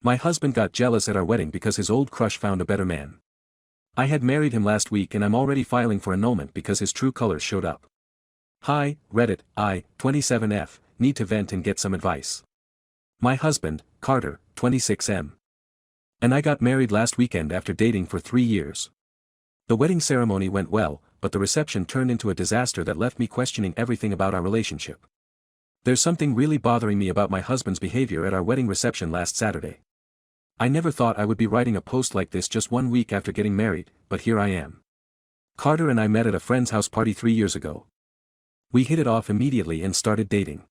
My husband got jealous at our wedding because his old crush found a better man. I had married him last week and I'm already filing for annulment because his true colors showed up. Hi, Reddit, I, 27F, need to vent and get some advice. My husband, Carter, 26M. And I got married last weekend after dating for 3 years. The wedding ceremony went well, but the reception turned into a disaster that left me questioning everything about our relationship. There's something really bothering me about my husband's behavior at our wedding reception last Saturday. I never thought I would be writing a post like this just 1 week after getting married, but here I am. Carter and I met at a friend's house party 3 years ago. We hit it off immediately and started dating.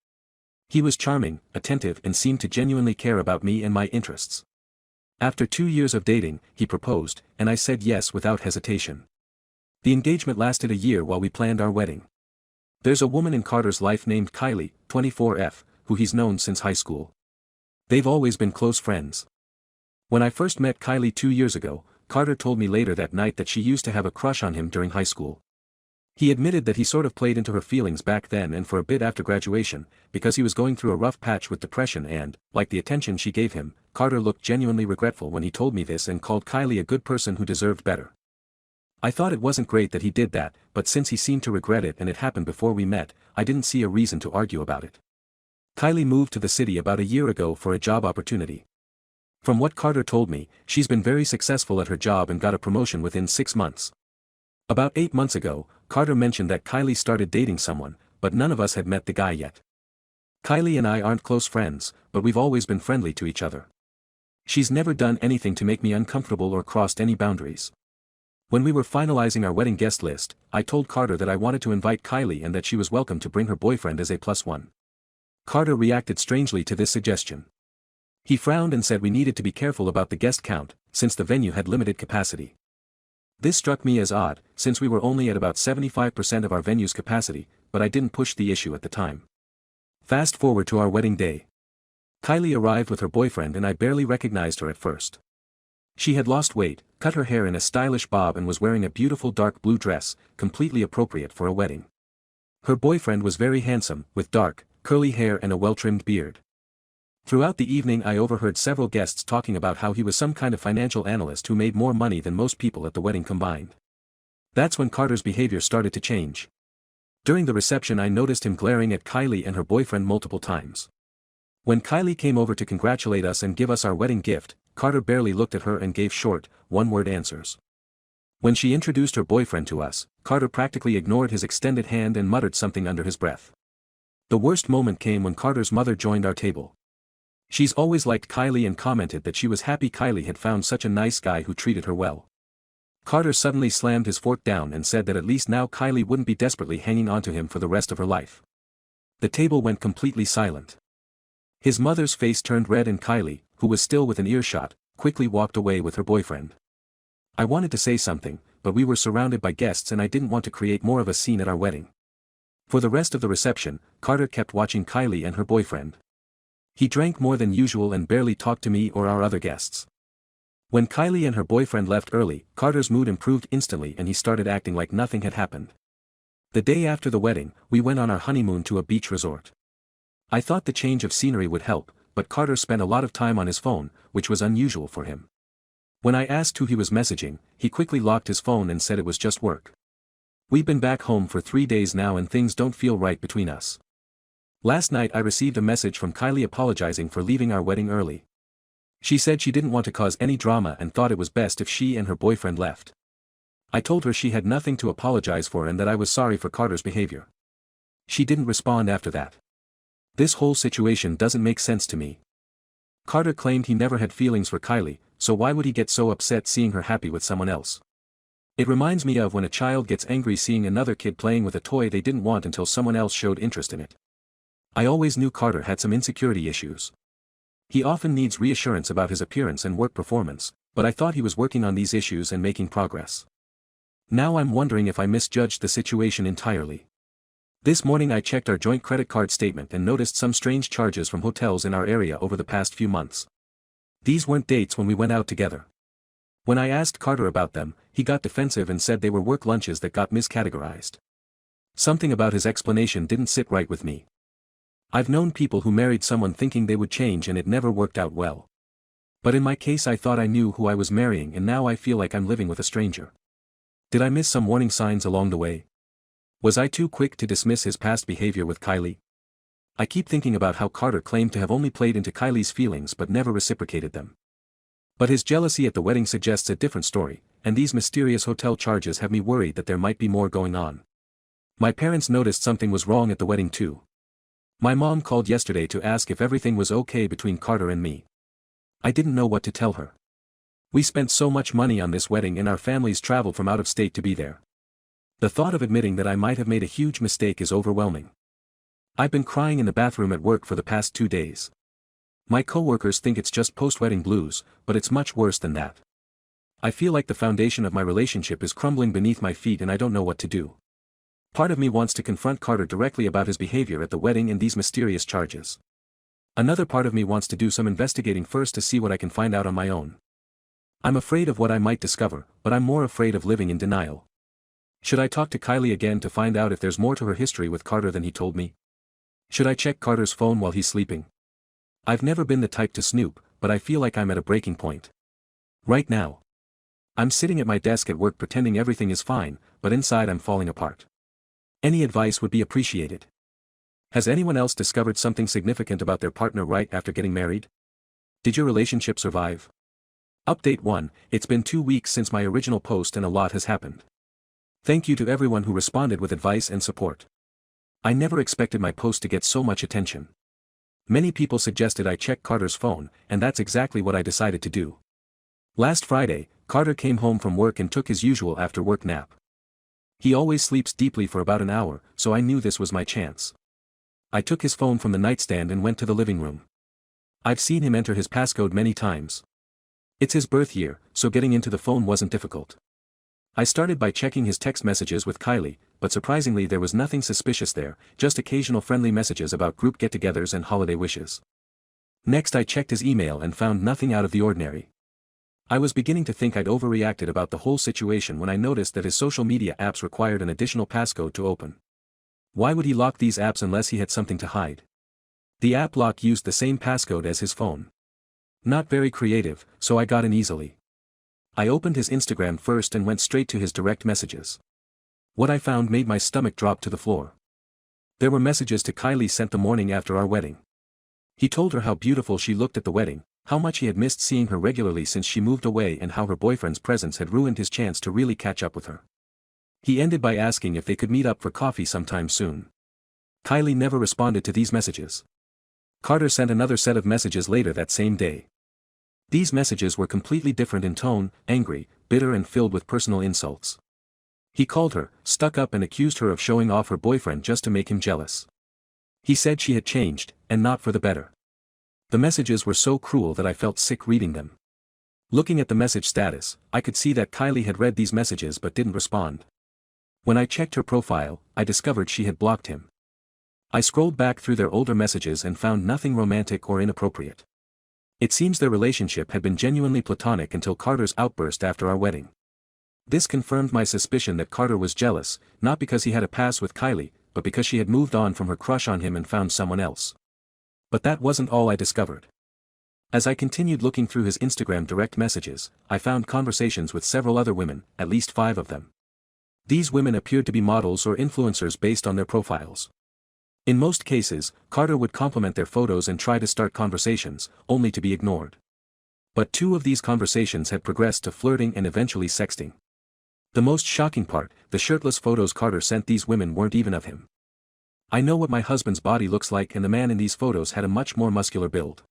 He was charming, attentive and seemed to genuinely care about me and my interests. After 2 years of dating, he proposed, and I said yes without hesitation. The engagement lasted a year while we planned our wedding. There's a woman in Carter's life named Kylie, 24F, who he's known since high school. They've always been close friends. When I first met Kylie 2 years ago, Carter told me later that night that she used to have a crush on him during high school. He admitted that he sort of played into her feelings back then and for a bit after graduation, because he was going through a rough patch with depression and, like the attention she gave him, Carter looked genuinely regretful when he told me this and called Kylie a good person who deserved better. I thought it wasn't great that he did that, but since he seemed to regret it and it happened before we met, I didn't see a reason to argue about it. Kylie moved to the city about a year ago for a job opportunity. From what Carter told me, she's been very successful at her job and got a promotion within 6 months. About 8 months ago, Carter mentioned that Kylie started dating someone, but none of us had met the guy yet. Kylie and I aren't close friends, but we've always been friendly to each other. She's never done anything to make me uncomfortable or crossed any boundaries. When we were finalizing our wedding guest list, I told Carter that I wanted to invite Kylie and that she was welcome to bring her boyfriend as a +1. Carter reacted strangely to this suggestion. He frowned and said we needed to be careful about the guest count, since the venue had limited capacity. This struck me as odd, since we were only at about 75% of our venue's capacity, but I didn't push the issue at the time. Fast forward to our wedding day. Kylie arrived with her boyfriend and I barely recognized her at first. She had lost weight, cut her hair in a stylish bob and was wearing a beautiful dark blue dress, completely appropriate for a wedding. Her boyfriend was very handsome, with dark, curly hair and a well-trimmed beard. Throughout the evening I overheard several guests talking about how he was some kind of financial analyst who made more money than most people at the wedding combined. That's when Carter's behavior started to change. During the reception I noticed him glaring at Kylie and her boyfriend multiple times. When Kylie came over to congratulate us and give us our wedding gift, Carter barely looked at her and gave short, one-word answers. When she introduced her boyfriend to us, Carter practically ignored his extended hand and muttered something under his breath. The worst moment came when Carter's mother joined our table. She's always liked Kylie and commented that she was happy Kylie had found such a nice guy who treated her well. Carter suddenly slammed his fork down and said that at least now Kylie wouldn't be desperately hanging on to him for the rest of her life. The table went completely silent. His mother's face turned red and Kylie, who was still within earshot, quickly walked away with her boyfriend. I wanted to say something, but we were surrounded by guests and I didn't want to create more of a scene at our wedding. For the rest of the reception, Carter kept watching Kylie and her boyfriend. He drank more than usual and barely talked to me or our other guests. When Kylie and her boyfriend left early, Carter's mood improved instantly and he started acting like nothing had happened. The day after the wedding, we went on our honeymoon to a beach resort. I thought the change of scenery would help, but Carter spent a lot of time on his phone, which was unusual for him. When I asked who he was messaging, he quickly locked his phone and said it was just work. We've been back home for 3 days now and things don't feel right between us. Last night I received a message from Kylie apologizing for leaving our wedding early. She said she didn't want to cause any drama and thought it was best if she and her boyfriend left. I told her she had nothing to apologize for and that I was sorry for Carter's behavior. She didn't respond after that. This whole situation doesn't make sense to me. Carter claimed he never had feelings for Kylie, so why would he get so upset seeing her happy with someone else? It reminds me of when a child gets angry seeing another kid playing with a toy they didn't want until someone else showed interest in it. I always knew Carter had some insecurity issues. He often needs reassurance about his appearance and work performance, but I thought he was working on these issues and making progress. Now I'm wondering if I misjudged the situation entirely. This morning I checked our joint credit card statement and noticed some strange charges from hotels in our area over the past few months. These weren't dates when we went out together. When I asked Carter about them, he got defensive and said they were work lunches that got miscategorized. Something about his explanation didn't sit right with me. I've known people who married someone thinking they would change and it never worked out well. But in my case I thought I knew who I was marrying and now I feel like I'm living with a stranger. Did I miss some warning signs along the way? Was I too quick to dismiss his past behavior with Kylie? I keep thinking about how Carter claimed to have only played into Kylie's feelings but never reciprocated them. But his jealousy at the wedding suggests a different story, and these mysterious hotel charges have me worried that there might be more going on. My parents noticed something was wrong at the wedding too. My mom called yesterday to ask if everything was okay between Carter and me. I didn't know what to tell her. We spent so much money on this wedding and our families traveled from out of state to be there. The thought of admitting that I might have made a huge mistake is overwhelming. I've been crying in the bathroom at work for the past 2 days. My coworkers think it's just post-wedding blues, but it's much worse than that. I feel like the foundation of my relationship is crumbling beneath my feet and I don't know what to do. Part of me wants to confront Carter directly about his behavior at the wedding and these mysterious charges. Another part of me wants to do some investigating first to see what I can find out on my own. I'm afraid of what I might discover, but I'm more afraid of living in denial. Should I talk to Kylie again to find out if there's more to her history with Carter than he told me? Should I check Carter's phone while he's sleeping? I've never been the type to snoop, but I feel like I'm at a breaking point. Right now. I'm sitting at my desk at work pretending everything is fine, but inside I'm falling apart. Any advice would be appreciated. Has anyone else discovered something significant about their partner right after getting married? Did your relationship survive? Update 1, it's been 2 weeks since my original post and a lot has happened. Thank you to everyone who responded with advice and support. I never expected my post to get so much attention. Many people suggested I check Carter's phone, and that's exactly what I decided to do. Last Friday, Carter came home from work and took his usual after-work nap. He always sleeps deeply for about an hour, so I knew this was my chance. I took his phone from the nightstand and went to the living room. I've seen him enter his passcode many times. It's his birth year, so getting into the phone wasn't difficult. I started by checking his text messages with Kylie, but surprisingly there was nothing suspicious there, just occasional friendly messages about group get-togethers and holiday wishes. Next I checked his email and found nothing out of the ordinary. I was beginning to think I'd overreacted about the whole situation when I noticed that his social media apps required an additional passcode to open. Why would he lock these apps unless he had something to hide? The app lock used the same passcode as his phone. Not very creative, so I got in easily. I opened his Instagram first and went straight to his direct messages. What I found made my stomach drop to the floor. There were messages to Kylie sent the morning after our wedding. He told her how beautiful she looked at the wedding, how much he had missed seeing her regularly since she moved away and how her boyfriend's presence had ruined his chance to really catch up with her. He ended by asking if they could meet up for coffee sometime soon. Kylie never responded to these messages. Carter sent another set of messages later that same day. These messages were completely different in tone, angry, bitter and filled with personal insults. He called her, stuck up and accused her of showing off her boyfriend just to make him jealous. He said she had changed, and not for the better. The messages were so cruel that I felt sick reading them. Looking at the message status, I could see that Kylie had read these messages but didn't respond. When I checked her profile, I discovered she had blocked him. I scrolled back through their older messages and found nothing romantic or inappropriate. It seems their relationship had been genuinely platonic until Carter's outburst after our wedding. This confirmed my suspicion that Carter was jealous, not because he had a past with Kylie, but because she had moved on from her crush on him and found someone else. But that wasn't all I discovered. As I continued looking through his Instagram direct messages, I found conversations with several other women, at least 5 of them. These women appeared to be models or influencers based on their profiles. In most cases, Carter would compliment their photos and try to start conversations, only to be ignored. But 2 of these conversations had progressed to flirting and eventually sexting. The most shocking part, the shirtless photos Carter sent these women weren't even of him. I know what my husband's body looks like and the man in these photos had a much more muscular build.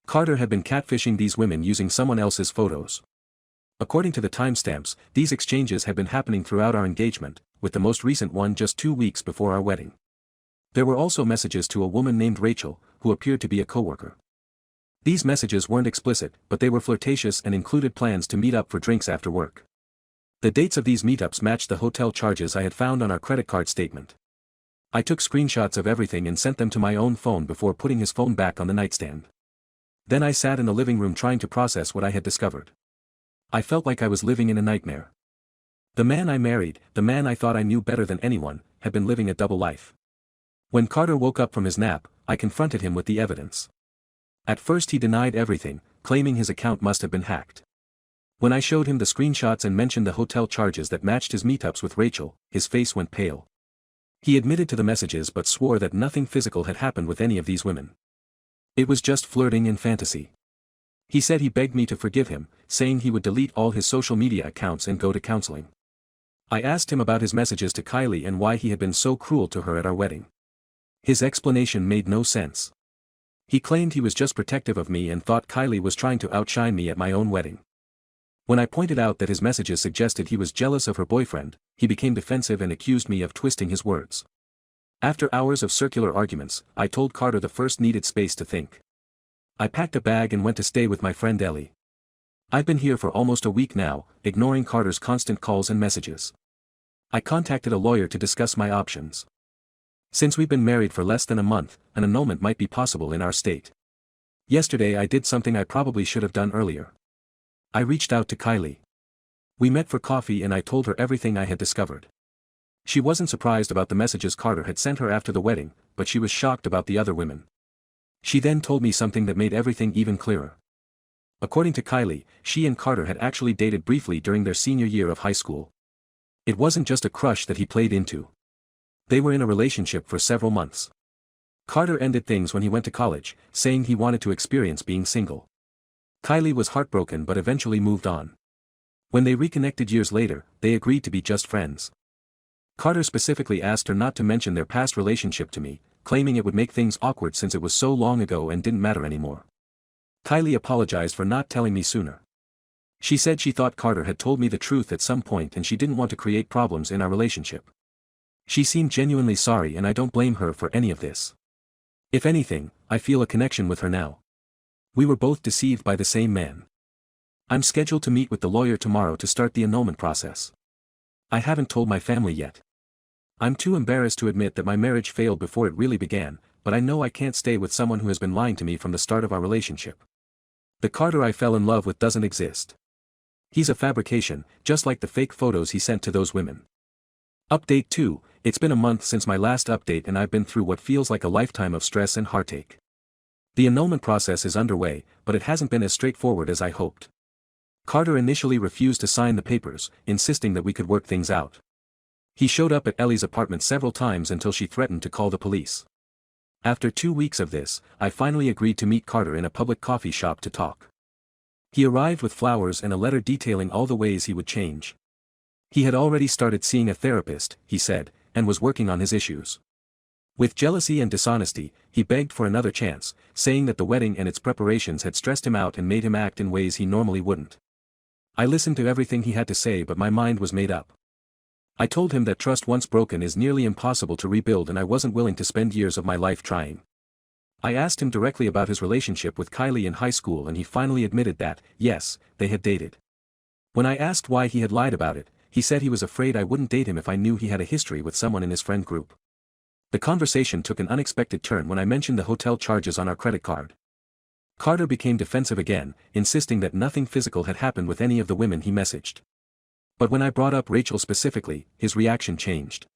Carter had been catfishing these women using someone else's photos. According to the timestamps, these exchanges had been happening throughout our engagement, with the most recent one just 2 weeks before our wedding. There were also messages to a woman named Rachel, who appeared to be a coworker. These messages weren't explicit, but they were flirtatious and included plans to meet up for drinks after work. The dates of these meetups matched the hotel charges I had found on our credit card statement. I took screenshots of everything and sent them to my own phone before putting his phone back on the nightstand. Then I sat in the living room trying to process what I had discovered. I felt like I was living in a nightmare. The man I married, the man I thought I knew better than anyone, had been living a double life. When Carter woke up from his nap, I confronted him with the evidence. At first he denied everything, claiming his account must have been hacked. When I showed him the screenshots and mentioned the hotel charges that matched his meetups with Rachel, his face went pale. He admitted to the messages but swore that nothing physical had happened with any of these women. It was just flirting and fantasy. He said he begged me to forgive him, saying he would delete all his social media accounts and go to counseling. I asked him about his messages to Kylie and why he had been so cruel to her at our wedding. His explanation made no sense. He claimed he was just protective of me and thought Kylie was trying to outshine me at my own wedding. When I pointed out that his messages suggested he was jealous of her boyfriend, he became defensive and accused me of twisting his words. After hours of circular arguments, I told Carter the first needed space to think. I packed a bag and went to stay with my friend Ellie. I've been here for almost a week now, ignoring Carter's constant calls and messages. I contacted a lawyer to discuss my options. Since we've been married for less than a month, an annulment might be possible in our state. Yesterday I did something I probably should have done earlier. I reached out to Kylie. We met for coffee and I told her everything I had discovered. She wasn't surprised about the messages Carter had sent her after the wedding, but she was shocked about the other women. She then told me something that made everything even clearer. According to Kylie, she and Carter had actually dated briefly during their senior year of high school. It wasn't just a crush that he played into. They were in a relationship for several months. Carter ended things when he went to college, saying he wanted to experience being single. Kylie was heartbroken but eventually moved on. When they reconnected years later, they agreed to be just friends. Carter specifically asked her not to mention their past relationship to me, claiming it would make things awkward since it was so long ago and didn't matter anymore. Kylie apologized for not telling me sooner. She said she thought Carter had told me the truth at some point and she didn't want to create problems in our relationship. She seemed genuinely sorry and I don't blame her for any of this. If anything, I feel a connection with her now. We were both deceived by the same man. I'm scheduled to meet with the lawyer tomorrow to start the annulment process. I haven't told my family yet. I'm too embarrassed to admit that my marriage failed before it really began, but I know I can't stay with someone who has been lying to me from the start of our relationship. The Carter I fell in love with doesn't exist. He's a fabrication, just like the fake photos he sent to those women. Update 2, it's been a month since my last update and I've been through what feels like a lifetime of stress and heartache. The annulment process is underway, but it hasn't been as straightforward as I hoped. Carter initially refused to sign the papers, insisting that we could work things out. He showed up at Ellie's apartment several times until she threatened to call the police. After 2 weeks of this, I finally agreed to meet Carter in a public coffee shop to talk. He arrived with flowers and a letter detailing all the ways he would change. He had already started seeing a therapist, he said, and was working on his issues. With jealousy and dishonesty, he begged for another chance, saying that the wedding and its preparations had stressed him out and made him act in ways he normally wouldn't. I listened to everything he had to say but my mind was made up. I told him that trust once broken is nearly impossible to rebuild and I wasn't willing to spend years of my life trying. I asked him directly about his relationship with Kylie in high school and he finally admitted that, yes, they had dated. When I asked why he had lied about it, he said he was afraid I wouldn't date him if I knew he had a history with someone in his friend group. The conversation took an unexpected turn when I mentioned the hotel charges on our credit card. Carter became defensive again, insisting that nothing physical had happened with any of the women he messaged. But when I brought up Rachel specifically, his reaction changed.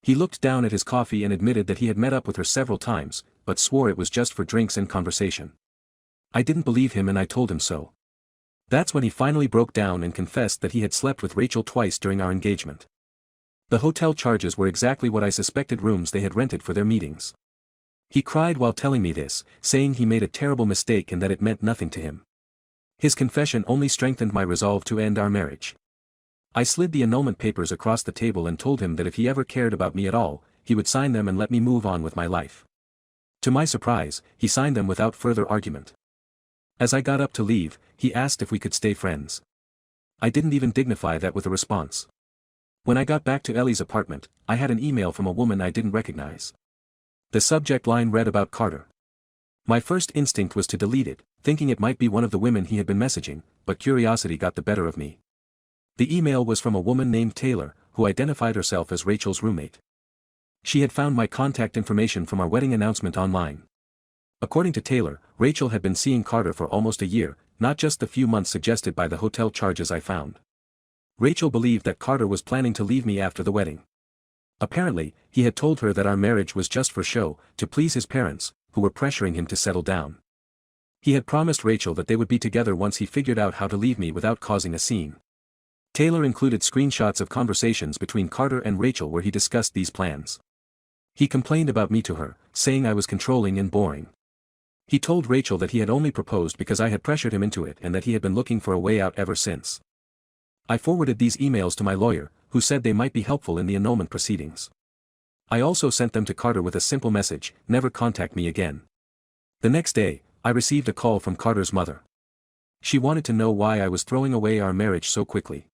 He looked down at his coffee and admitted that he had met up with her several times, but swore it was just for drinks and conversation. I didn't believe him and I told him so. That's when he finally broke down and confessed that he had slept with Rachel twice during our engagement. The hotel charges were exactly what I suspected, rooms they had rented for their meetings. He cried while telling me this, saying he made a terrible mistake and that it meant nothing to him. His confession only strengthened my resolve to end our marriage. I slid the annulment papers across the table and told him that if he ever cared about me at all, he would sign them and let me move on with my life. To my surprise, he signed them without further argument. As I got up to leave, he asked if we could stay friends. I didn't even dignify that with a response. When I got back to Ellie's apartment, I had an email from a woman I didn't recognize. The subject line read about Carter. My first instinct was to delete it, thinking it might be one of the women he had been messaging, but curiosity got the better of me. The email was from a woman named Taylor, who identified herself as Rachel's roommate. She had found my contact information from our wedding announcement online. According to Taylor, Rachel had been seeing Carter for almost a year, not just the few months suggested by the hotel charges I found. Rachel believed that Carter was planning to leave me after the wedding. Apparently, he had told her that our marriage was just for show, to please his parents, who were pressuring him to settle down. He had promised Rachel that they would be together once he figured out how to leave me without causing a scene. Taylor included screenshots of conversations between Carter and Rachel where he discussed these plans. He complained about me to her, saying I was controlling and boring. He told Rachel that he had only proposed because I had pressured him into it and that he had been looking for a way out ever since. I forwarded these emails to my lawyer, who said they might be helpful in the annulment proceedings. I also sent them to Carter with a simple message, "Never contact me again." The next day, I received a call from Carter's mother. She wanted to know why I was throwing away our marriage so quickly.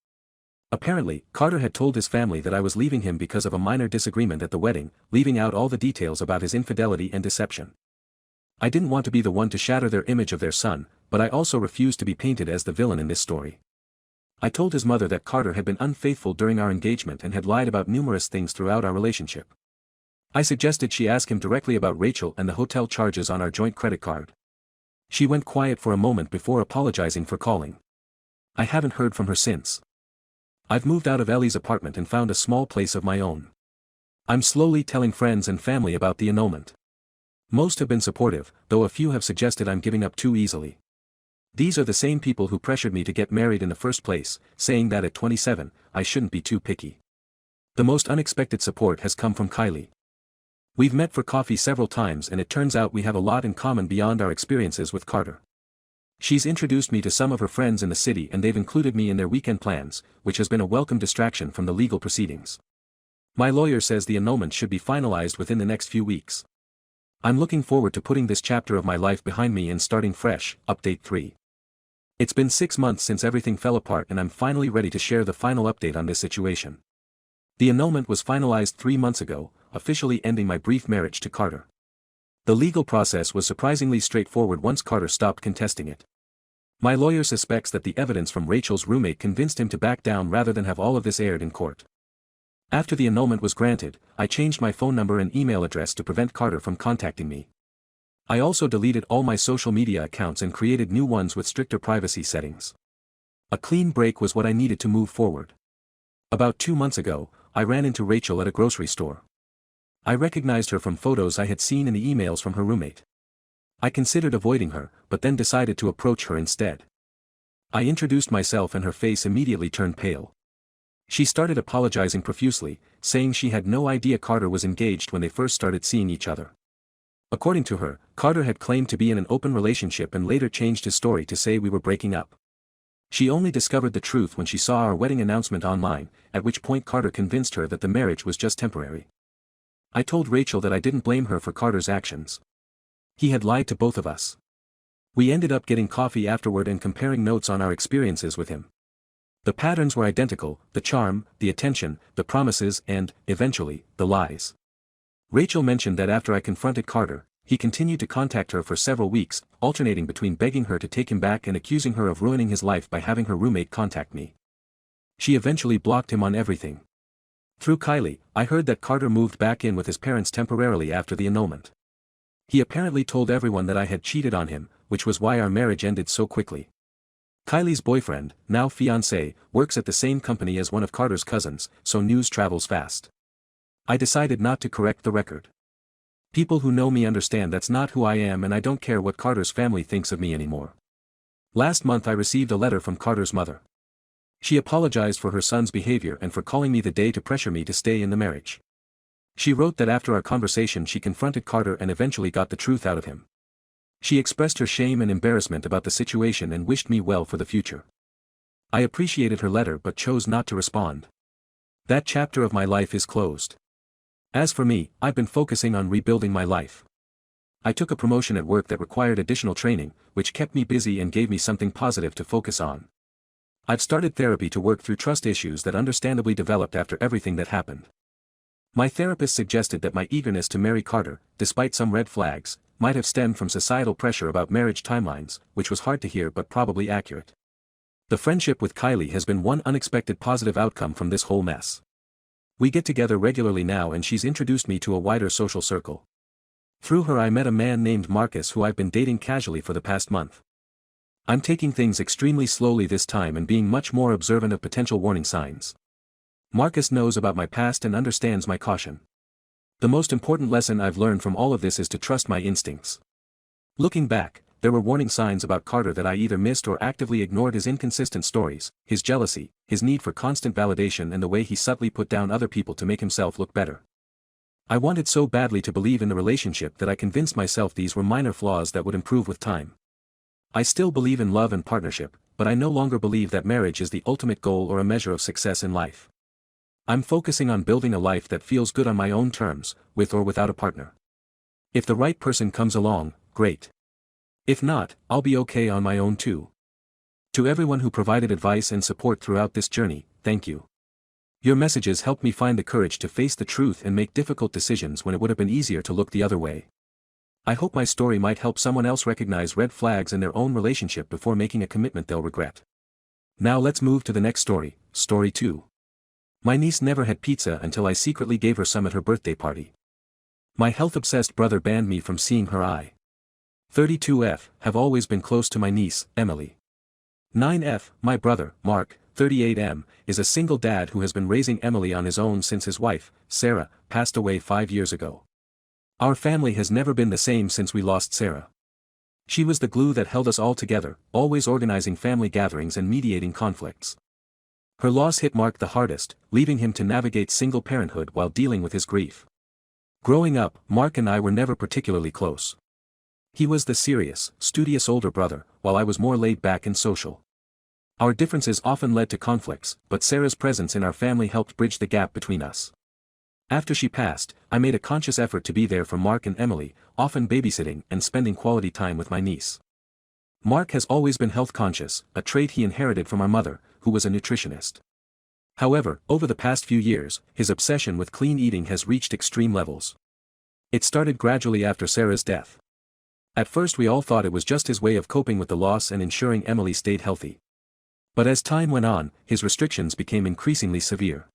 Apparently, Carter had told his family that I was leaving him because of a minor disagreement at the wedding, leaving out all the details about his infidelity and deception. I didn't want to be the one to shatter their image of their son, but I also refused to be painted as the villain in this story. I told his mother that Carter had been unfaithful during our engagement and had lied about numerous things throughout our relationship. I suggested she ask him directly about Rachel and the hotel charges on our joint credit card. She went quiet for a moment before apologizing for calling. I haven't heard from her since. I've moved out of Ellie's apartment and found a small place of my own. I'm slowly telling friends and family about the annulment. Most have been supportive, though a few have suggested I'm giving up too easily. These are the same people who pressured me to get married in the first place, saying that at 27, I shouldn't be too picky. The most unexpected support has come from Kylie. We've met for coffee several times and it turns out we have a lot in common beyond our experiences with Carter. She's introduced me to some of her friends in the city and they've included me in their weekend plans, which has been a welcome distraction from the legal proceedings. My lawyer says the annulment should be finalized within the next few weeks. I'm looking forward to putting this chapter of my life behind me and starting fresh. Update 3. It's been 6 months since everything fell apart and I'm finally ready to share the final update on this situation. The annulment was finalized 3 months ago, officially ending my brief marriage to Carter. The legal process was surprisingly straightforward once Carter stopped contesting it. My lawyer suspects that the evidence from Rachel's roommate convinced him to back down rather than have all of this aired in court. After the annulment was granted, I changed my phone number and email address to prevent Carter from contacting me. I also deleted all my social media accounts and created new ones with stricter privacy settings. A clean break was what I needed to move forward. About 2 months ago, I ran into Rachel at a grocery store. I recognized her from photos I had seen in the emails from her roommate. I considered avoiding her, but then decided to approach her instead. I introduced myself and her face immediately turned pale. She started apologizing profusely, saying she had no idea Carter was engaged when they first started seeing each other. According to her, Carter had claimed to be in an open relationship and later changed his story to say we were breaking up. She only discovered the truth when she saw our wedding announcement online, at which point Carter convinced her that the marriage was just temporary. I told Rachel that I didn't blame her for Carter's actions. He had lied to both of us. We ended up getting coffee afterward and comparing notes on our experiences with him. The patterns were identical: the charm, the attention, the promises and, eventually, the lies. Rachel mentioned that after I confronted Carter, he continued to contact her for several weeks, alternating between begging her to take him back and accusing her of ruining his life by having her roommate contact me. She eventually blocked him on everything. Through Kylie, I heard that Carter moved back in with his parents temporarily after the annulment. He apparently told everyone that I had cheated on him, which was why our marriage ended so quickly. Kylie's boyfriend, now fiancé, works at the same company as one of Carter's cousins, so news travels fast. I decided not to correct the record. People who know me understand that's not who I am and I don't care what Carter's family thinks of me anymore. Last month I received a letter from Carter's mother. She apologized for her son's behavior and for calling me the day to pressure me to stay in the marriage. She wrote that after our conversation she confronted Carter and eventually got the truth out of him. She expressed her shame and embarrassment about the situation and wished me well for the future. I appreciated her letter but chose not to respond. That chapter of my life is closed. As for me, I've been focusing on rebuilding my life. I took a promotion at work that required additional training, which kept me busy and gave me something positive to focus on. I've started therapy to work through trust issues that understandably developed after everything that happened. My therapist suggested that my eagerness to marry Carter, despite some red flags, might have stemmed from societal pressure about marriage timelines, which was hard to hear but probably accurate. The friendship with Kylie has been one unexpected positive outcome from this whole mess. We get together regularly now and she's introduced me to a wider social circle. Through her I met a man named Marcus who I've been dating casually for the past month. I'm taking things extremely slowly this time and being much more observant of potential warning signs. Marcus knows about my past and understands my caution. The most important lesson I've learned from all of this is to trust my instincts. Looking back, there were warning signs about Carter that I either missed or actively ignored: his inconsistent stories, his jealousy, his need for constant validation, and the way he subtly put down other people to make himself look better. I wanted so badly to believe in the relationship that I convinced myself these were minor flaws that would improve with time. I still believe in love and partnership, but I no longer believe that marriage is the ultimate goal or a measure of success in life. I'm focusing on building a life that feels good on my own terms, with or without a partner. If the right person comes along, great. If not, I'll be okay on my own too. To everyone who provided advice and support throughout this journey, thank you. Your messages helped me find the courage to face the truth and make difficult decisions when it would have been easier to look the other way. I hope my story might help someone else recognize red flags in their own relationship before making a commitment they'll regret. Now let's move to the next story, story 2. My niece never had pizza until I secretly gave her some at her birthday party. My health-obsessed brother banned me from seeing her. I, 32F, have always been close to my niece, Emily. 9F, my brother, Mark, 38M, is a single dad who has been raising Emily on his own since his wife, Sarah, passed away 5 years ago. Our family has never been the same since we lost Sarah. She was the glue that held us all together, always organizing family gatherings and mediating conflicts. Her loss hit Mark the hardest, leaving him to navigate single parenthood while dealing with his grief. Growing up, Mark and I were never particularly close. He was the serious, studious older brother, while I was more laid back and social. Our differences often led to conflicts, but Sarah's presence in our family helped bridge the gap between us. After she passed, I made a conscious effort to be there for Mark and Emily, often babysitting and spending quality time with my niece. Mark has always been health conscious, a trait he inherited from our mother, who was a nutritionist. However, over the past few years, his obsession with clean eating has reached extreme levels. It started gradually after Sarah's death. At first we all thought it was just his way of coping with the loss and ensuring Emily stayed healthy. But as time went on, his restrictions became increasingly severe.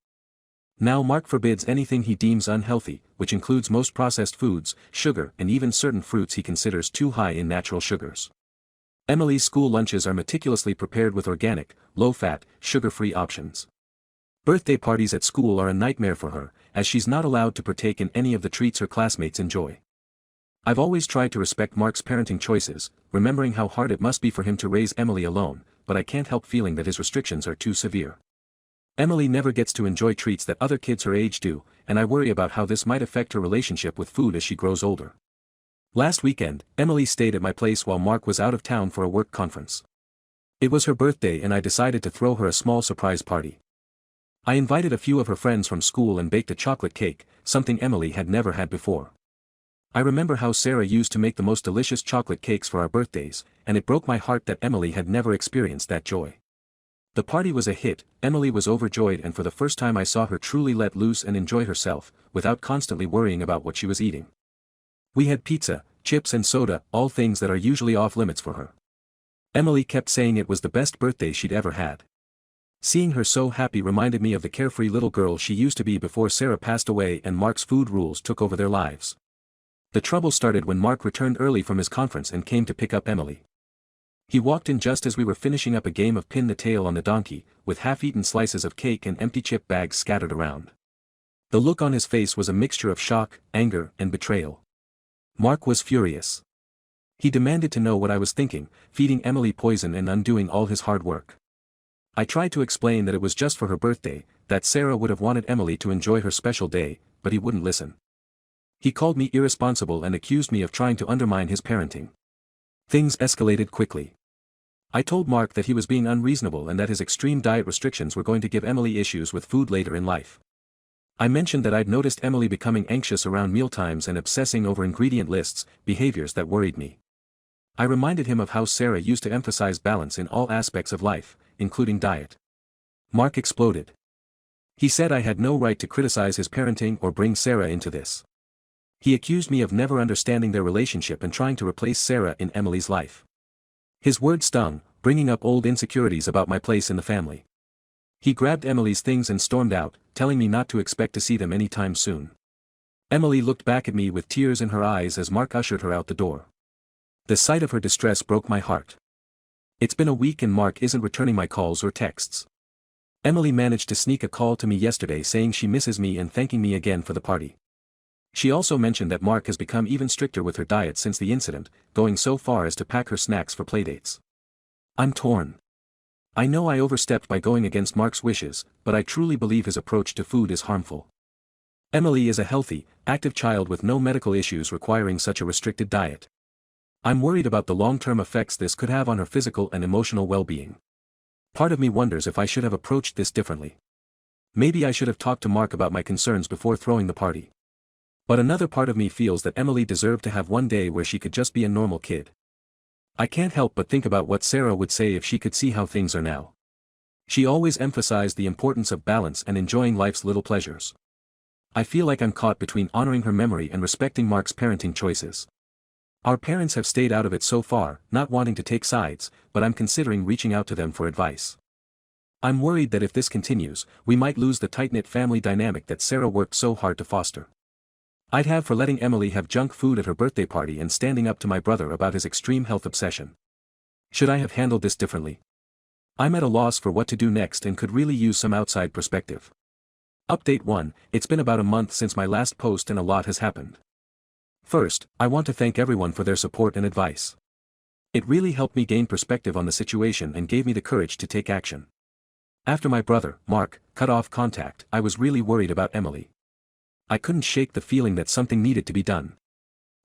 Now Mark forbids anything he deems unhealthy, which includes most processed foods, sugar, and even certain fruits he considers too high in natural sugars. Emily's school lunches are meticulously prepared with organic, low-fat, sugar-free options. Birthday parties at school are a nightmare for her, as she's not allowed to partake in any of the treats her classmates enjoy. I've always tried to respect Mark's parenting choices, remembering how hard it must be for him to raise Emily alone, but I can't help feeling that his restrictions are too severe. Emily never gets to enjoy treats that other kids her age do, and I worry about how this might affect her relationship with food as she grows older. Last weekend, Emily stayed at my place while Mark was out of town for a work conference. It was her birthday and I decided to throw her a small surprise party. I invited a few of her friends from school and baked a chocolate cake, something Emily had never had before. I remember how Sarah used to make the most delicious chocolate cakes for our birthdays, and it broke my heart that Emily had never experienced that joy. The party was a hit, Emily was overjoyed, and for the first time I saw her truly let loose and enjoy herself, without constantly worrying about what she was eating. We had pizza, chips and soda, all things that are usually off limits for her. Emily kept saying it was the best birthday she'd ever had. Seeing her so happy reminded me of the carefree little girl she used to be before Sarah passed away and Mark's food rules took over their lives. The trouble started when Mark returned early from his conference and came to pick up Emily. He walked in just as we were finishing up a game of pin the tail on the donkey, with half-eaten slices of cake and empty chip bags scattered around. The look on his face was a mixture of shock, anger, and betrayal. Mark was furious. He demanded to know what I was thinking, feeding Emily poison and undoing all his hard work. I tried to explain that it was just for her birthday, that Sarah would have wanted Emily to enjoy her special day, but he wouldn't listen. He called me irresponsible and accused me of trying to undermine his parenting. Things escalated quickly. I told Mark that he was being unreasonable and that his extreme diet restrictions were going to give Emily issues with food later in life. I mentioned that I'd noticed Emily becoming anxious around mealtimes and obsessing over ingredient lists, behaviors that worried me. I reminded him of how Sarah used to emphasize balance in all aspects of life, including diet. Mark exploded. He said I had no right to criticize his parenting or bring Sarah into this. He accused me of never understanding their relationship and trying to replace Sarah in Emily's life. His words stung, bringing up old insecurities about my place in the family. He grabbed Emily's things and stormed out, telling me not to expect to see them anytime soon. Emily looked back at me with tears in her eyes as Mark ushered her out the door. The sight of her distress broke my heart. It's been a week and Mark isn't returning my calls or texts. Emily managed to sneak a call to me yesterday saying she misses me and thanking me again for the party. She also mentioned that Mark has become even stricter with her diet since the incident, going so far as to pack her snacks for playdates. I'm torn. I know I overstepped by going against Mark's wishes, but I truly believe his approach to food is harmful. Emily is a healthy, active child with no medical issues requiring such a restricted diet. I'm worried about the long-term effects this could have on her physical and emotional well-being. Part of me wonders if I should have approached this differently. Maybe I should have talked to Mark about my concerns before throwing the party. But another part of me feels that Emily deserved to have one day where she could just be a normal kid. I can't help but think about what Sarah would say if she could see how things are now. She always emphasized the importance of balance and enjoying life's little pleasures. I feel like I'm caught between honoring her memory and respecting Mark's parenting choices. Our parents have stayed out of it so far, not wanting to take sides, but I'm considering reaching out to them for advice. I'm worried that if this continues, we might lose the tight-knit family dynamic that Sarah worked so hard to foster. I'd have for letting Emily have junk food at her birthday party and standing up to my brother about his extreme health obsession. Should I have handled this differently? I'm at a loss for what to do next and could really use some outside perspective. Update 1, it's been about a month since my last post and a lot has happened. First, I want to thank everyone for their support and advice. It really helped me gain perspective on the situation and gave me the courage to take action. After my brother, Mark, cut off contact, I was really worried about Emily. I couldn't shake the feeling that something needed to be done.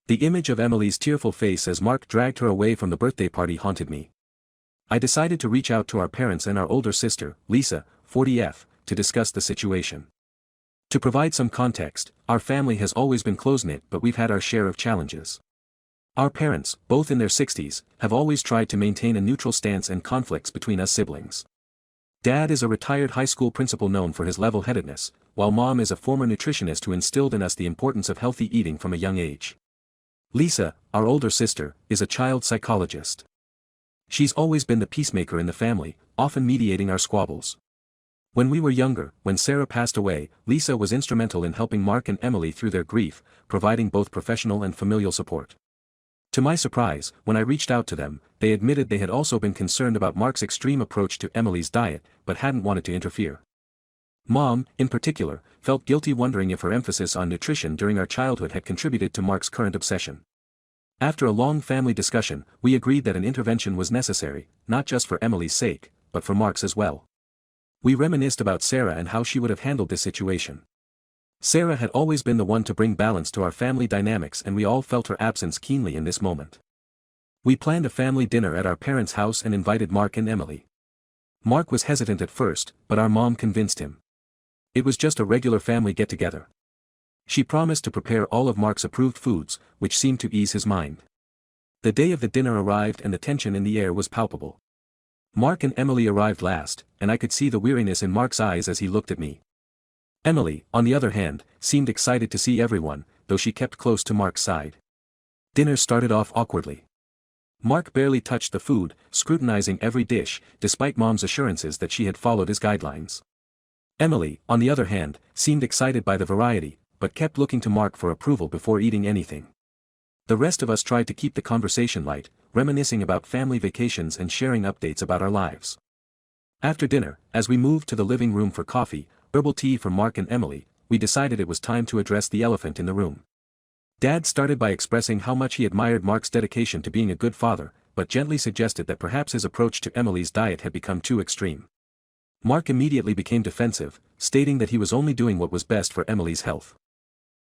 The image of Emily's tearful face as Mark dragged her away from the birthday party haunted me. I decided to reach out to our parents and our older sister, Lisa, 40F, to discuss the situation. To provide some context, our family has always been close-knit, but we've had our share of challenges. Our parents, both in their 60s, have always tried to maintain a neutral stance and conflicts between us siblings. Dad is a retired high school principal known for his level-headedness, while Mom is a former nutritionist who instilled in us the importance of healthy eating from a young age. Lisa, our older sister, is a child psychologist. She's always been the peacemaker in the family, often mediating our squabbles. When we were younger, when Sarah passed away, Lisa was instrumental in helping Mark and Emily through their grief, providing both professional and familial support. To my surprise, when I reached out to them, they admitted they had also been concerned about Mark's extreme approach to Emily's diet, but hadn't wanted to interfere. Mom, in particular, felt guilty wondering if her emphasis on nutrition during our childhood had contributed to Mark's current obsession. After a long family discussion, we agreed that an intervention was necessary, not just for Emily's sake, but for Mark's as well. We reminisced about Sarah and how she would have handled this situation. Sarah had always been the one to bring balance to our family dynamics, and we all felt her absence keenly in this moment. We planned a family dinner at our parents' house and invited Mark and Emily. Mark was hesitant at first, but our mom convinced him. It was just a regular family get-together. She promised to prepare all of Mark's approved foods, which seemed to ease his mind. The day of the dinner arrived and the tension in the air was palpable. Mark and Emily arrived last, and I could see the weariness in Mark's eyes as he looked at me. Emily, on the other hand, seemed excited to see everyone, though she kept close to Mark's side. Dinner started off awkwardly. Mark barely touched the food, scrutinizing every dish, despite Mom's assurances that she had followed his guidelines. Emily, on the other hand, seemed excited by the variety, but kept looking to Mark for approval before eating anything. The rest of us tried to keep the conversation light, reminiscing about family vacations and sharing updates about our lives. After dinner, as we moved to the living room for coffee, herbal tea for Mark and Emily, we decided it was time to address the elephant in the room. Dad started by expressing how much he admired Mark's dedication to being a good father, but gently suggested that perhaps his approach to Emily's diet had become too extreme. Mark immediately became defensive, stating that he was only doing what was best for Emily's health.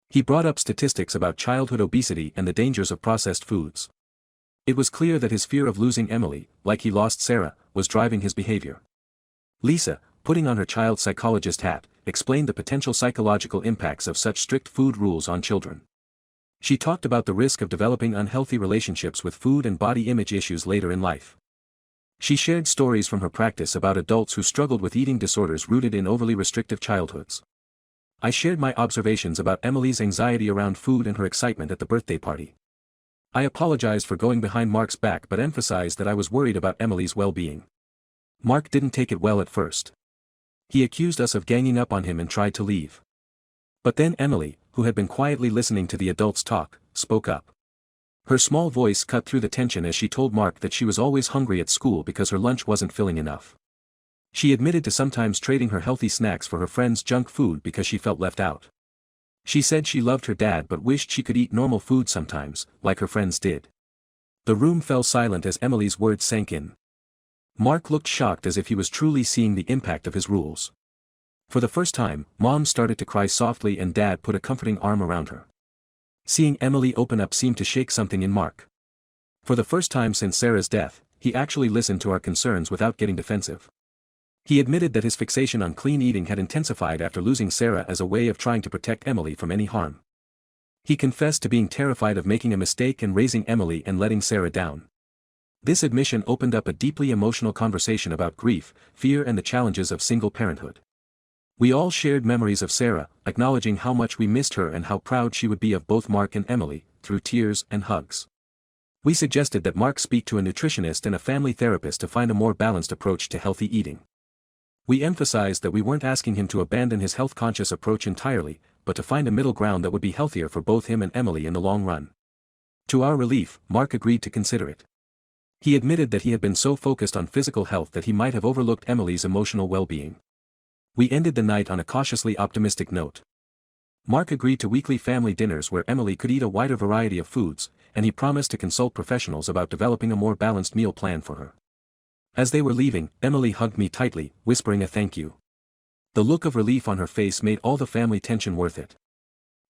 He brought up statistics about childhood obesity and the dangers of processed foods. It was clear that his fear of losing Emily, like he lost Sarah, was driving his behavior. Lisa, putting on her child psychologist hat, explained the potential psychological impacts of such strict food rules on children. She talked about the risk of developing unhealthy relationships with food and body image issues later in life. She shared stories from her practice about adults who struggled with eating disorders rooted in overly restrictive childhoods. I shared my observations about Emily's anxiety around food and her excitement at the birthday party. I apologized for going behind Mark's back but emphasized that I was worried about Emily's well-being. Mark didn't take it well at first. He accused us of ganging up on him and tried to leave. But then Emily, who had been quietly listening to the adults talk, spoke up. Her small voice cut through the tension as she told Mark that she was always hungry at school because her lunch wasn't filling enough. She admitted to sometimes trading her healthy snacks for her friends' junk food because she felt left out. She said she loved her dad but wished she could eat normal food sometimes, like her friends did. The room fell silent as Emily's words sank in. Mark looked shocked as if he was truly seeing the impact of his rules. For the first time, Mom started to cry softly and Dad put a comforting arm around her. Seeing Emily open up seemed to shake something in Mark. For the first time since Sarah's death, he actually listened to our concerns without getting defensive. He admitted that his fixation on clean eating had intensified after losing Sarah as a way of trying to protect Emily from any harm. He confessed to being terrified of making a mistake and raising Emily and letting Sarah down. This admission opened up a deeply emotional conversation about grief, fear and the challenges of single parenthood. We all shared memories of Sarah, acknowledging how much we missed her and how proud she would be of both Mark and Emily, through tears and hugs. We suggested that Mark speak to a nutritionist and a family therapist to find a more balanced approach to healthy eating. We emphasized that we weren't asking him to abandon his health-conscious approach entirely, but to find a middle ground that would be healthier for both him and Emily in the long run. To our relief, Mark agreed to consider it. He admitted that he had been so focused on physical health that he might have overlooked Emily's emotional well-being. We ended the night on a cautiously optimistic note. Mark agreed to weekly family dinners where Emily could eat a wider variety of foods, and he promised to consult professionals about developing a more balanced meal plan for her. As they were leaving, Emily hugged me tightly, whispering a thank you. The look of relief on her face made all the family tension worth it.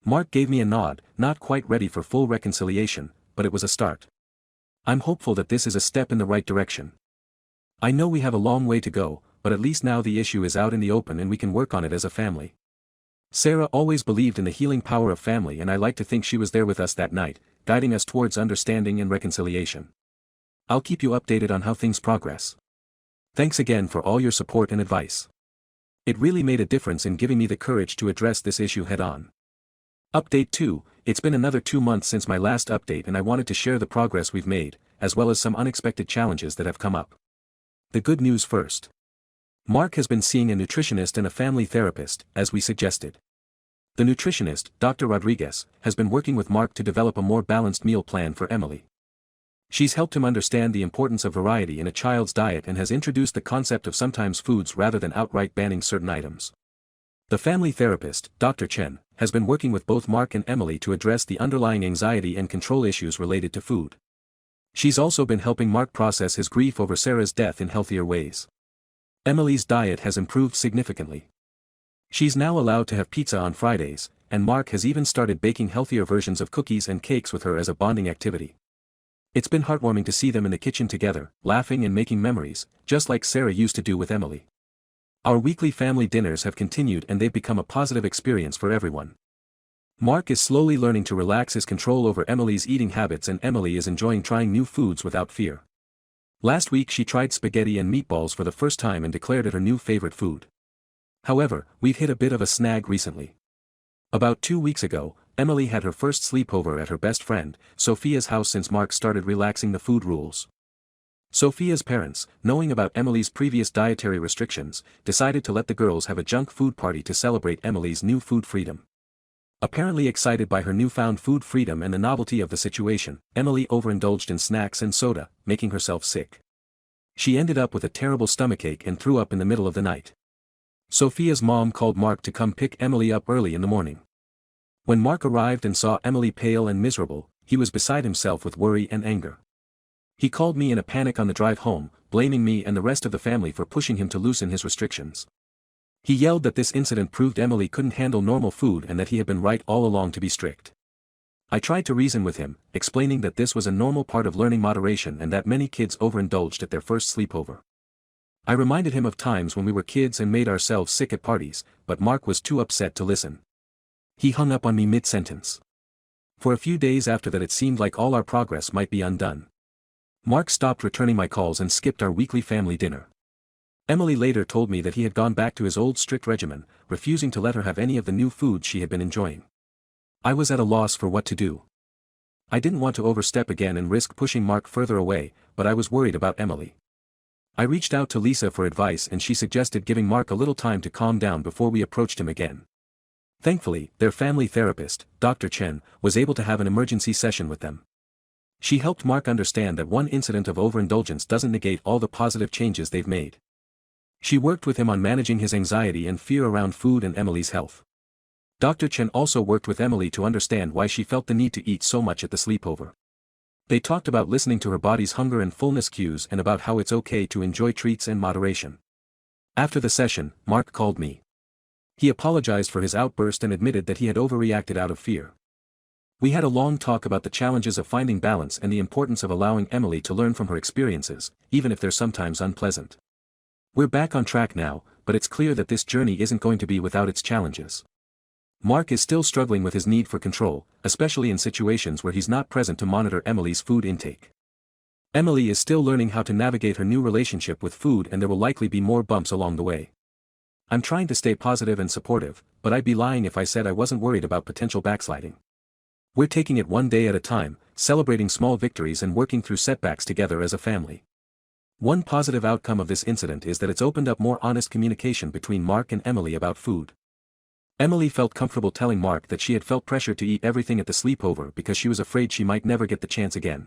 Mark gave me a nod, not quite ready for full reconciliation, but it was a start. I'm hopeful that this is a step in the right direction. I know we have a long way to go, but at least now the issue is out in the open and we can work on it as a family. Sarah always believed in the healing power of family and I like to think she was there with us that night, guiding us towards understanding and reconciliation. I'll keep you updated on how things progress. Thanks again for all your support and advice. It really made a difference in giving me the courage to address this issue head-on. Update 2, it's been another 2 months since my last update and I wanted to share the progress we've made, as well as some unexpected challenges that have come up. The good news first. Mark has been seeing a nutritionist and a family therapist, as we suggested. The nutritionist, Dr. Rodriguez, has been working with Mark to develop a more balanced meal plan for Emily. She's helped him understand the importance of variety in a child's diet and has introduced the concept of sometimes foods rather than outright banning certain items. The family therapist, Dr. Chen, has been working with both Mark and Emily to address the underlying anxiety and control issues related to food. She's also been helping Mark process his grief over Sarah's death in healthier ways. Emily's diet has improved significantly. She's now allowed to have pizza on Fridays, and Mark has even started baking healthier versions of cookies and cakes with her as a bonding activity. It's been heartwarming to see them in the kitchen together, laughing and making memories, just like Sarah used to do with Emily. Our weekly family dinners have continued and they've become a positive experience for everyone. Mark is slowly learning to relax his control over Emily's eating habits and Emily is enjoying trying new foods without fear. Last week she tried spaghetti and meatballs for the first time and declared it her new favorite food. However, we've hit a bit of a snag recently. About 2 weeks ago, Emily had her first sleepover at her best friend, Sophia's house since Mark started relaxing the food rules. Sophia's parents, knowing about Emily's previous dietary restrictions, decided to let the girls have a junk food party to celebrate Emily's new food freedom. Apparently excited by her newfound food freedom and the novelty of the situation, Emily overindulged in snacks and soda, making herself sick. She ended up with a terrible stomachache and threw up in the middle of the night. Sophia's mom called Mark to come pick Emily up early in the morning. When Mark arrived and saw Emily pale and miserable, he was beside himself with worry and anger. He called me in a panic on the drive home, blaming me and the rest of the family for pushing him to loosen his restrictions. He yelled that this incident proved Emily couldn't handle normal food and that he had been right all along to be strict. I tried to reason with him, explaining that this was a normal part of learning moderation and that many kids overindulged at their first sleepover. I reminded him of times when we were kids and made ourselves sick at parties, but Mark was too upset to listen. He hung up on me mid-sentence. For a few days after that it seemed like all our progress might be undone. Mark stopped returning my calls and skipped our weekly family dinner. Emily later told me that he had gone back to his old strict regimen, refusing to let her have any of the new foods she had been enjoying. I was at a loss for what to do. I didn't want to overstep again and risk pushing Mark further away, but I was worried about Emily. I reached out to Lisa for advice and she suggested giving Mark a little time to calm down before we approached him again. Thankfully, their family therapist, Dr. Chen, was able to have an emergency session with them. She helped Mark understand that one incident of overindulgence doesn't negate all the positive changes they've made. She worked with him on managing his anxiety and fear around food and Emily's health. Dr. Chen also worked with Emily to understand why she felt the need to eat so much at the sleepover. They talked about listening to her body's hunger and fullness cues and about how it's okay to enjoy treats in moderation. After the session, Mark called me. He apologized for his outburst and admitted that he had overreacted out of fear. We had a long talk about the challenges of finding balance and the importance of allowing Emily to learn from her experiences, even if they're sometimes unpleasant. We're back on track now, but it's clear that this journey isn't going to be without its challenges. Mark is still struggling with his need for control, especially in situations where he's not present to monitor Emily's food intake. Emily is still learning how to navigate her new relationship with food, and there will likely be more bumps along the way. I'm trying to stay positive and supportive, but I'd be lying if I said I wasn't worried about potential backsliding. We're taking it one day at a time, celebrating small victories and working through setbacks together as a family. One positive outcome of this incident is that it's opened up more honest communication between Mark and Emily about food. Emily felt comfortable telling Mark that she had felt pressure to eat everything at the sleepover because she was afraid she might never get the chance again.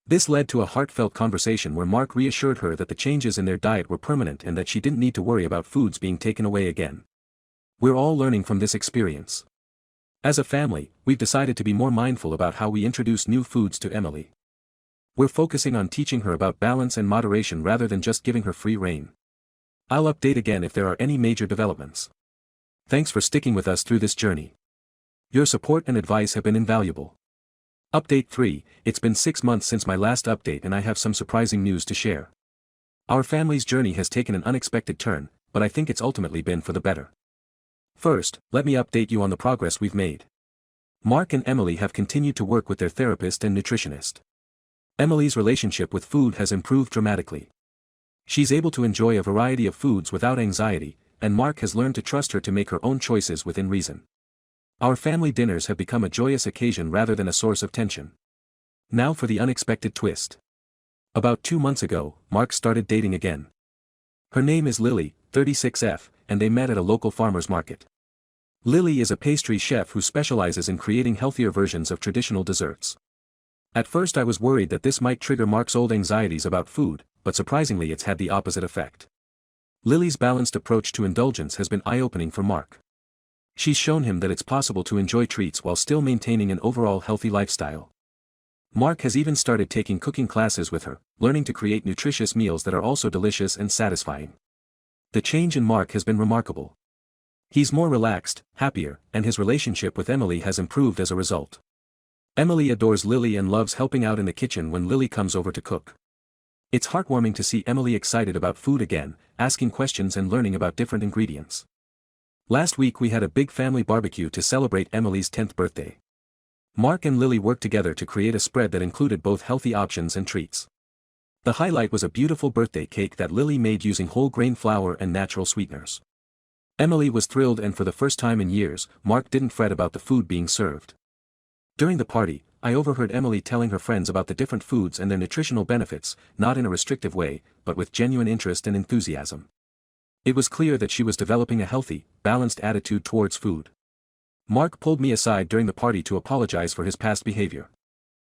This led to a heartfelt conversation where Mark reassured her that the changes in their diet were permanent and that she didn't need to worry about foods being taken away again. We're all learning from this experience. As a family, we've decided to be more mindful about how we introduce new foods to Emily. We're focusing on teaching her about balance and moderation rather than just giving her free rein. I'll update again if there are any major developments. Thanks for sticking with us through this journey. Your support and advice have been invaluable. Update 3, it's been 6 months since my last update and I have some surprising news to share. Our family's journey has taken an unexpected turn, but I think it's ultimately been for the better. First, let me update you on the progress we've made. Mark and Emily have continued to work with their therapist and nutritionist. Emily's relationship with food has improved dramatically. She's able to enjoy a variety of foods without anxiety, and Mark has learned to trust her to make her own choices within reason. Our family dinners have become a joyous occasion rather than a source of tension. Now for the unexpected twist. About 2 months ago, Mark started dating again. Her name is Lily, 36F, and they met at a local farmer's market. Lily is a pastry chef who specializes in creating healthier versions of traditional desserts. At first I was worried that this might trigger Mark's old anxieties about food, but surprisingly it's had the opposite effect. Lily's balanced approach to indulgence has been eye-opening for Mark. She's shown him that it's possible to enjoy treats while still maintaining an overall healthy lifestyle. Mark has even started taking cooking classes with her, learning to create nutritious meals that are also delicious and satisfying. The change in Mark has been remarkable. He's more relaxed, happier, and his relationship with Emily has improved as a result. Emily adores Lily and loves helping out in the kitchen when Lily comes over to cook. It's heartwarming to see Emily excited about food again, asking questions and learning about different ingredients. Last week we had a big family barbecue to celebrate Emily's 10th birthday. Mark and Lily worked together to create a spread that included both healthy options and treats. The highlight was a beautiful birthday cake that Lily made using whole grain flour and natural sweeteners. Emily was thrilled, and for the first time in years, Mark didn't fret about the food being served. During the party, I overheard Emily telling her friends about the different foods and their nutritional benefits, not in a restrictive way, but with genuine interest and enthusiasm. It was clear that she was developing a healthy, balanced attitude towards food. Mark pulled me aside during the party to apologize for his past behavior.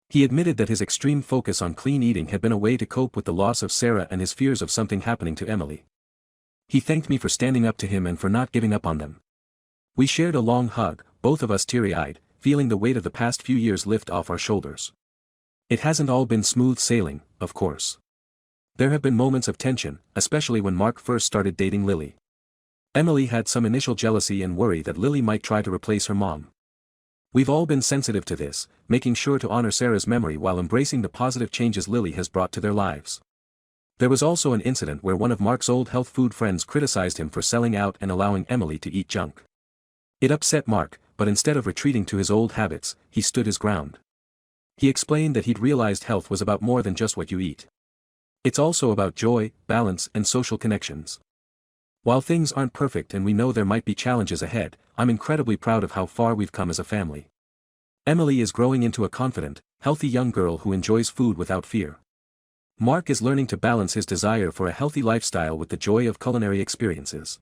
He admitted that his extreme focus on clean eating had been a way to cope with the loss of Sarah and his fears of something happening to Emily. He thanked me for standing up to him and for not giving up on them. We shared a long hug, both of us teary-eyed, feeling the weight of the past few years lift off our shoulders. It hasn't all been smooth sailing, of course. There have been moments of tension, especially when Mark first started dating Lily. Emily had some initial jealousy and worry that Lily might try to replace her mom. We've all been sensitive to this, making sure to honor Sarah's memory while embracing the positive changes Lily has brought to their lives. There was also an incident where one of Mark's old health food friends criticized him for selling out and allowing Emily to eat junk. It upset Mark, but instead of retreating to his old habits, he stood his ground. He explained that he'd realized health was about more than just what you eat. It's also about joy, balance, and social connections. While things aren't perfect and we know there might be challenges ahead, I'm incredibly proud of how far we've come as a family. Emily is growing into a confident, healthy young girl who enjoys food without fear. Mark is learning to balance his desire for a healthy lifestyle with the joy of culinary experiences.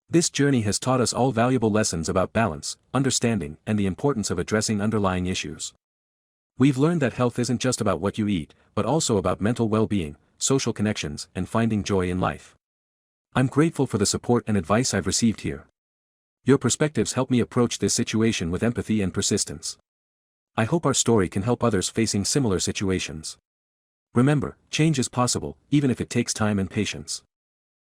This journey has taught us all valuable lessons about balance, understanding, and the importance of addressing underlying issues. We've learned that health isn't just about what you eat, but also about mental well-being, social connections, and finding joy in life. I'm grateful for the support and advice I've received here. Your perspectives help me approach this situation with empathy and persistence. I hope our story can help others facing similar situations. Remember, change is possible, even if it takes time and patience.